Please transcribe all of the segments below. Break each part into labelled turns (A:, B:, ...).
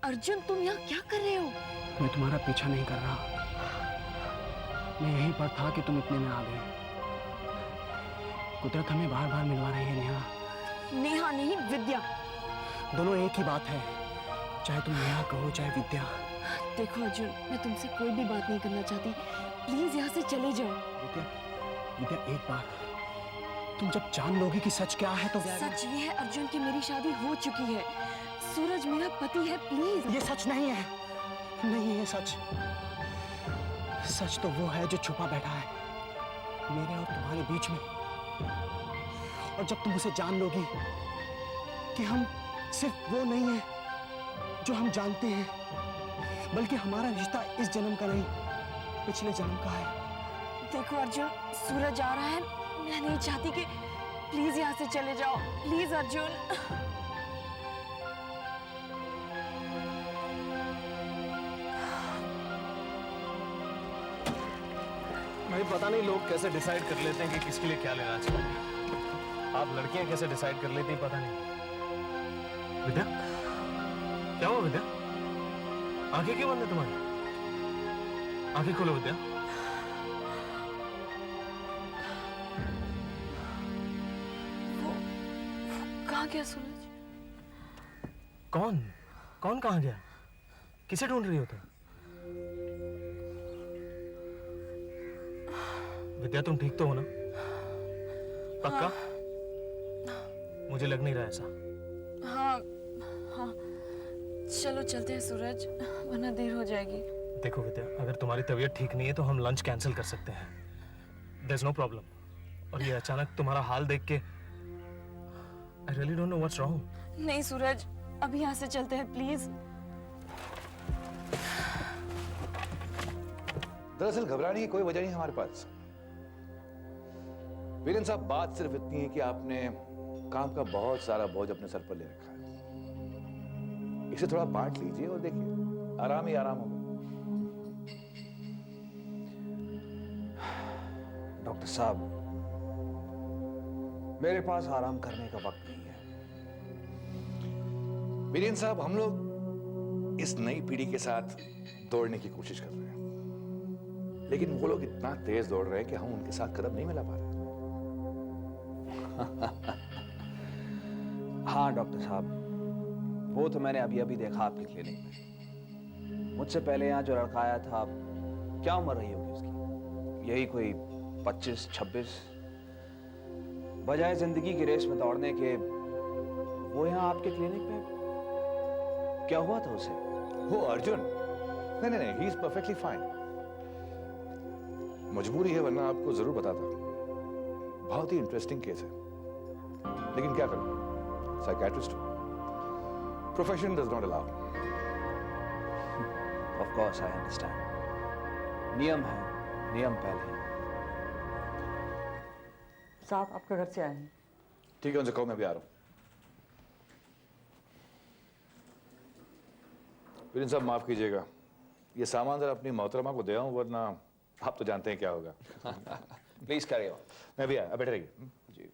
A: अर्जुन तुम यहाँ क्या कर रहे हो?
B: मैं तुम्हारा पीछा नहीं कर रहा, मैं यहीं पर था कि तुम इतने में आ गए। कुदरत हमें बार बार मिलवा रही है नेहा।
A: नेहा नहीं, विद्या।
B: दोनों एक ही बात है, चाहे तुम नेहा कहो चाहे विद्या।
A: देखो अर्जुन, मैं तुमसे कोई भी बात नहीं करना चाहती, प्लीज यहाँ से चले जाओ।
B: विद्या, विद्या एक बार तुम जब जान लोगी कि सच क्या है तो
A: सच ये है अर्जुन कि मेरी शादी हो चुकी है, सूरज मेरा पति है। प्लीज।
B: ये सच नहीं है, नहीं है सच। सच तो वो है जो छुपा बैठा है मेरे और तुम्हारे बीच में। और जब तुम उसे जान लोगी कि हम सिर्फ वो नहीं है जो हम जानते हैं, बल्कि हमारा रिश्ता इस जन्म का नहीं पिछले जन्म का है।
A: देखो अर्जुन, सूरज आ रहा है, मैं नहीं चाहती कि प्लीज यहाँ से चले जाओ। प्लीज अर्जुन।
C: भाई पता नहीं लोग कैसे डिसाइड कर लेते हैं कि किसके लिए क्या लेना चाहिए। आप लड़कियां कैसे डिसाइड कर लेती हैं पता नहीं। विद्या, क्या हुआ विद्या? आंखें क्यों बंद है तुम्हारी? आंखें खोलो विद्या।
A: वो कहाँ गया सूरज?
C: कौन कौन कहाँ गया? किसे ढूंढ रही हो तुम? विद्या तुम ठीक तो हो ना? पक्का? मुझे लग नहीं रहा ऐसा।
A: हाँ हाँ, चलो चलते हैं सूरज, वरना देर हो जाएगी।
C: देखो विद्या, अगर तुम्हारी तबीयत ठीक नहीं है तो हम लंच कैंसिल कर सकते हैं। There's no problem। और ये अचानक तुम्हारा हाल देख के I really don't know what's wrong।
A: नहीं सूरज, अभी यहाँ से चलते हैं प्लीज।
D: दरअसल घबराने की कोई वजह नहीं हमारे पास। वीरेन साहब, बात सिर्फ इतनी है कि आपने काम का बहुत सारा बोझ अपने सर पर ले रखा है। इसे थोड़ा बांट लीजिए और देखिए, आराम ही आराम होगा।
E: डॉक्टर साहब, मेरे पास आराम करने का वक्त नहीं है।
D: वीरेन साहब, हम लोग इस नई पीढ़ी के साथ दौड़ने की कोशिश कर रहे हैं, लेकिन वो लोग इतना तेज दौड़ रहे हैं कि हम उनके साथ कदम नहीं मिला पा रहे।
E: हाँ डॉक्टर साहब, वो तो मैंने अभी अभी देखा आपकी क्लिनिक में। मुझसे पहले यहाँ जो लड़का आया था, क्या उम्र रही होगी उसकी? यही कोई 25-26। बजाय जिंदगी की रेस में दौड़ने के वो यहाँ आपके क्लिनिक में, क्या हुआ था उसे?
D: वो अर्जुन? नहीं नहीं नहीं, ही इज परफेक्टली फाइन। मजबूरी है, वरना आपको जरूर बताता। बहुत ही इंटरेस्टिंग केस है, लेकिन क्या करूं, साइकियाट्रिस्ट हूं, profession does not allow.
E: Of course I understand. नियम है, नियम पहले।
F: साहब आपका घर से आए हैं।
D: ठीक है, उनसे कहो मैं भी आ रहा हूं। वीरेन साहब, माफ कीजिएगा, ये सामान जरा अपनी मोहतरमा को दे आऊं, वरना आप तो जानते हैं क्या होगा।
E: Please carry on.
D: मैं भी आया, बैठे रहिए।
E: जी।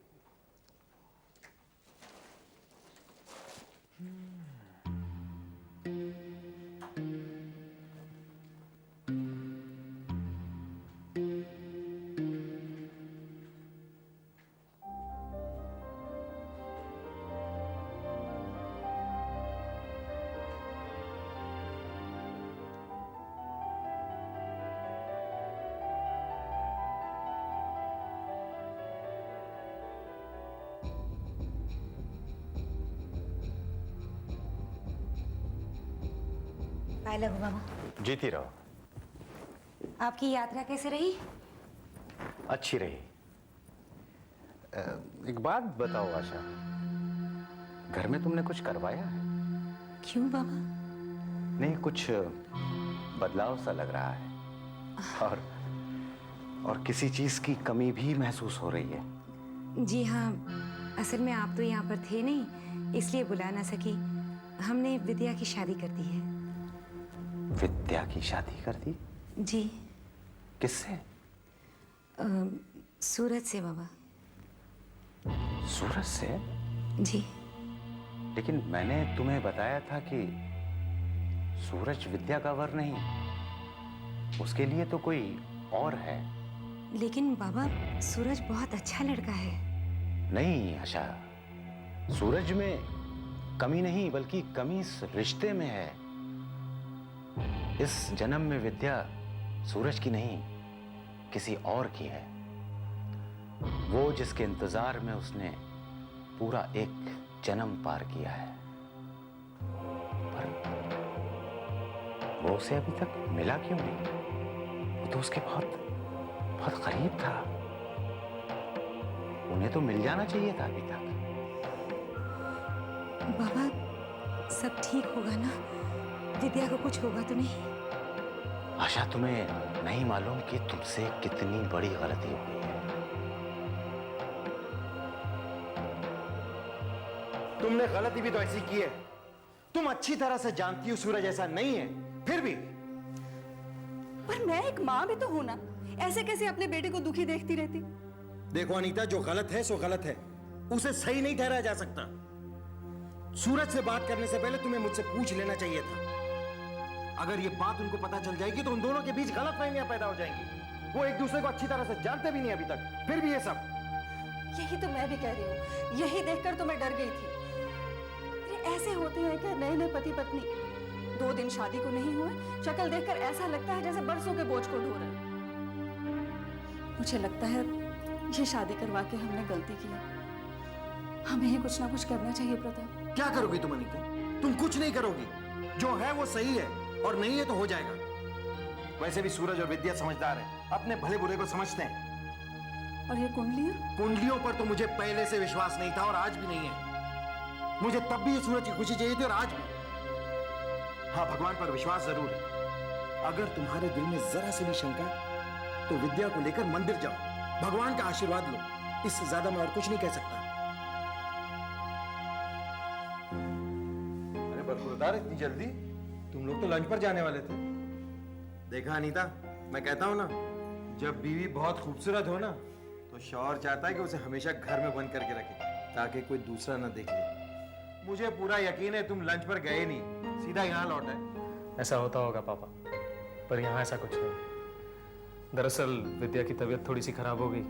G: बाय लघु मामा।
H: जीती रहो।
G: आपकी यात्रा कैसे रही?
H: अच्छी रही। एक बात बताओ आशा, घर में तुमने कुछ करवाया है?
G: क्यों बाबा?
H: नहीं, कुछ बदलाव सा लग रहा है और किसी चीज की कमी भी महसूस हो रही है।
G: जी हाँ, असल में आप तो यहाँ पर थे नहीं, इसलिए बुला ना सकी। हमने विद्या की शादी कर दी है।
H: विद्या की शादी कर दी?
G: जी।
H: किससे?
G: सूरज से बाबा।
H: सूरज से?
G: जी।
H: लेकिन मैंने तुम्हें बताया था कि सूरज विद्या का वर नहीं, उसके लिए तो कोई और है।
G: लेकिन बाबा, सूरज बहुत अच्छा लड़का है।
H: नहीं आशा, सूरज में कमी नहीं बल्कि कमी इस रिश्ते में है। इस जन्म में विद्या सूरज की नहीं, किसी और की है। वो जिसके इंतजार में उसने पूरा एक जन्म पार किया है, पर वो उसे अभी तक मिला क्यों नहीं? वो तो उसके बहुत बहुत करीब था। उन्हें तो मिल जाना चाहिए था अभी तक।
G: बाबा, सब ठीक होगा ना? विद्या को कुछ होगा तो नहीं?
H: आशा, तुम्हें नहीं मालूम कि तुमसे कितनी बड़ी गलती हुई है।
B: तुमने गलती भी तो ऐसी की है। तुम अच्छी तरह से जानती हो सूरज ऐसा नहीं है, फिर भी।
A: पर मैं एक माँ भी तो हूं ना, ऐसे कैसे अपने बेटे को दुखी देखती रहती?
B: देखो अनीता, जो गलत है सो गलत है, उसे सही नहीं ठहराया जा सकता। सूरज से बात करने से पहले तुम्हें मुझसे पूछ लेना चाहिए था। अगर ये बात उनको पता चल जाएगी तो उन दोनों के बीच गलतफहमियां पैदा हो जाएंगी। वो एक दूसरे को अच्छी तरह से जानते भी नहीं अभी तक, फिर भी ये सब।
A: यही तो मैं भी कह रही हूँ, यही देखकर तो मैं डर गई थी। अरे ऐसे होते हैं क्या नए नए पति पत्नी? 2 दिन शादी को नहीं हुए, शक्ल देखकर ऐसा लगता है जैसे बरसों के बोझ को ढो रहे। मुझे लगता है ये शादी करवा के हमने गलती की है। हमें ही कुछ ना कुछ करना चाहिए प्रताप।
B: क्या करोगी तुम अनीता? तुम कुछ नहीं करोगी। जो है वो सही है, और नहीं है तो हो जाएगा। वैसे भी सूरज और विद्या समझदार है, अपने भले बुरे को समझते हैं।
A: और ये कुंडलियां?
B: कुंडलियों पर तो मुझे पहले से विश्वास नहीं था और आज भी नहीं है। मुझे तब भी ये सूरज की खुशी चाहिए थी और आज भी। हाँ, भगवान पर विश्वास जरूर है। अगर तुम्हारे दिल में जरा सी भी शंका तो विद्या को लेकर मंदिर जाओ, भगवान का आशीर्वाद लो। इससे ज्यादा मैं और कुछ नहीं कह सकता। अरे बरखुरदार, इतनी जल्दी? तुम लोग तो लंच पर जाने वाले थे। देखा अनीता, मैं कहता हूं ना, जब बीवी बहुत खूबसूरत हो ना तो शौहर चाहता है कि उसे हमेशा घर में बंद करके रखे ताकि कोई दूसरा ना देख ले। मुझे पूरा यकीन है तुम लंच पर गए नहीं, सीधा यहाँ लौट आए।
C: ऐसा होता होगा पापा, पर यहाँ ऐसा कुछ नहीं। दरअसल विद्या की तबीयत थोड़ी सी खराब हो गई,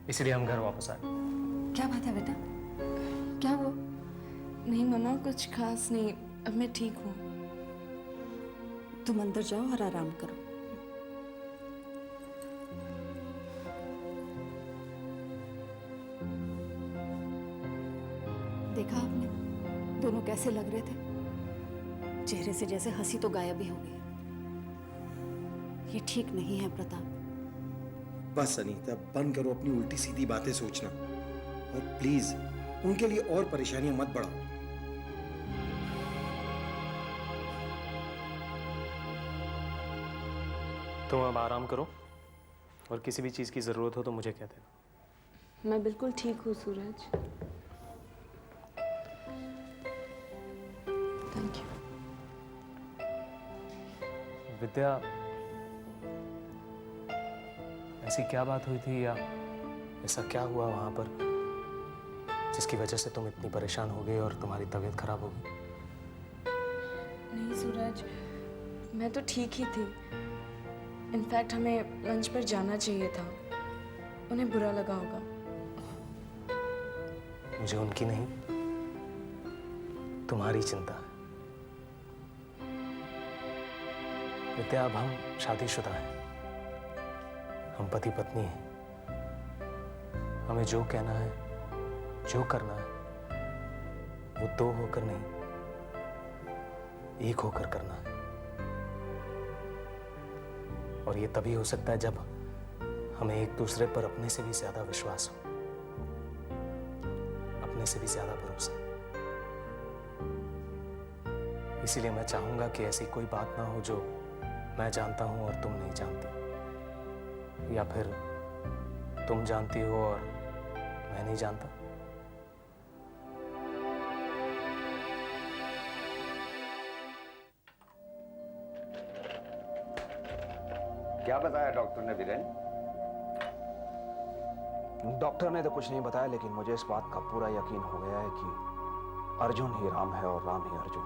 C: इसलिए हम घर वापस आए।
A: क्या बात है बेटा? क्या वो?
I: नहीं मम्मा, कुछ खास नहीं, अब मैं ठीक हूँ।
A: तुम अंदर जाओ और आराम करो। देखा आपने दोनों कैसे लग रहे थे? चेहरे से जैसे हंसी तो गायब ही हो गई। ये ठीक नहीं है प्रताप।
B: बस अनीता, बंद करो अपनी उल्टी सीधी बातें सोचना, और प्लीज उनके लिए और परेशानियां मत बढ़ाओ।
C: तुम अब आराम करो, और किसी भी चीज की जरूरत हो तो मुझे कह देना।
I: मैं बिल्कुल ठीक हूँ सूरज। Thank you.
C: विद्या, ऐसी क्या बात हुई थी या ऐसा क्या हुआ वहां पर जिसकी वजह से तुम इतनी परेशान हो गई और तुम्हारी तबीयत खराब हो गई?
I: नहीं सूरज, मैं तो ठीक ही थी। इनफैक्ट हमें लंच पर जाना चाहिए था, उन्हें बुरा लगा होगा।
C: मुझे उनकी नहीं, तुम्हारी चिंता है। विद्या, अब हम शादीशुदा हैं, हम पति पत्नी हैं। हमें जो कहना है, जो करना है, वो 2 होकर नहीं, 1 होकर करना है। और ये तभी हो सकता है जब हमें एक दूसरे पर अपने से भी ज्यादा विश्वास हो, अपने से भी ज्यादा भरोसा। इसीलिए मैं चाहूंगा कि ऐसी कोई बात ना हो जो मैं जानता हूं और तुम नहीं जानती, या फिर तुम जानती हो और मैं नहीं जानता।
H: क्या बताया डॉक्टर ने वीरेन?
E: डॉक्टर ने तो कुछ नहीं बताया, लेकिन मुझे इस बात का पूरा यकीन हो गया है कि अर्जुन ही राम है और राम ही अर्जुन।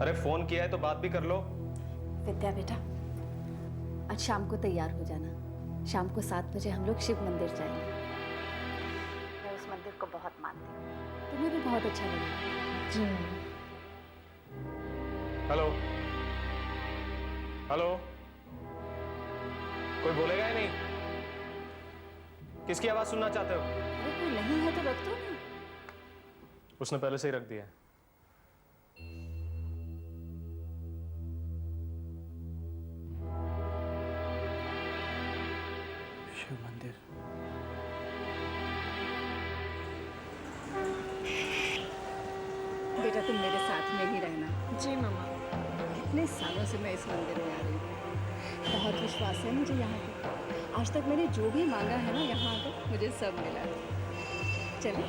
C: अरे फोन किया है तो बात भी कर लो।
A: विद्या बेटा, आज शाम को तैयार हो जाना। शाम को 7 बजे हम लोग शिव मंदिर जाएंगे। मैं उस मंदिर को बहुत मानती हूँ, तुम्हें भी बहुत अच्छा लगेगा।
I: जी
C: हेलो हेलो, कोई बोलेगा या नहीं? किसकी आवाज सुनना चाहते हो?
A: अरे कोई नहीं है तो रख दो ना।
C: उसने पहले से ही रख दिया है।
B: शिव मंदिर।
A: बेटा तुम मेरे साथ में ही रहना।
I: जी मम्मा।
A: इतने सालों से मैं इस मंदिर में आ रही हूँ, बहुत विश्वास है मुझे यहाँ पे। आज तक मैंने जो भी मांगा है ना, यहाँ आकर मुझे सब मिला है। चलो।